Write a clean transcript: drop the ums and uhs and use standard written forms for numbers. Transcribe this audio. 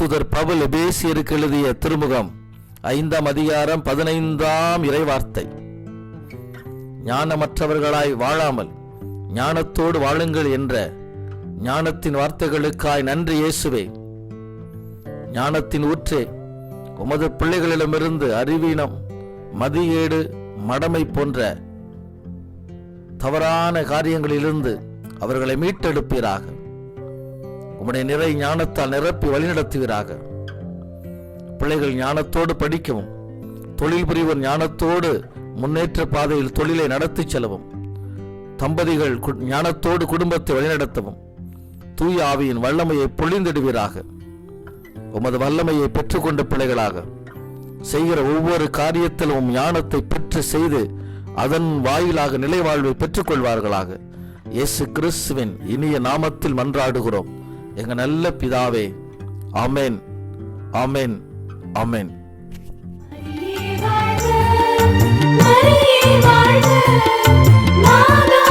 அப்போஸ்தலர் பவுல் எபேசியருக்கு எழுதிய திருமுகம் 5ஆம் அதிகாரம் 15ஆம் இறைவார்த்தை. ஞானமற்றவர்களாய் வாழாமல் ஞானத்தோடு வாழுங்கள் என்ற ஞானத்தின் வார்த்தைகளுக்காய் நன்றி இயேசுவே. ஞானத்தின் ஊற்றே, உமது பிள்ளைகளிடமிருந்து அறிவீனம், மதியேடு, மடமை போன்ற தவறான காரியங்களிலிருந்து அவர்களை மீட்டெடுப்பீராக. உம்முடைய நிறை ஞானத்தால் நிரப்பி வழிநடத்துவீராக. பிள்ளைகள் ஞானத்தோடு படிக்கவும், தொழில் புரிவோர் ஞானத்தோடு முன்னேற்ற பாதையில் தொழிலை நடத்தி செல்லவும், தம்பதிகள் ஞானத்தோடு குடும்பத்தை வழிநடத்தவும் தூய ஆவியின் வல்லமையை பொழிந்திடுவீராக. உமது வல்லமையை பெற்றுக்கொண்ட பிள்ளைகளாக செய்கிற ஒவ்வொரு காரியத்திலும் ஞானத்தை பெற்று செய்து அதன் வாயிலாக நிலை வாழ்வை பெற்றுக்கொள்வார்களாக. இயேசு கிறிஸ்துவின் இனிய நாமத்தில் மன்றாடுகிறோம் எங்க நல்ல பிதாவே. ஆமென், ஆமென், ஆமென். மரியே வாழ்க, மாதா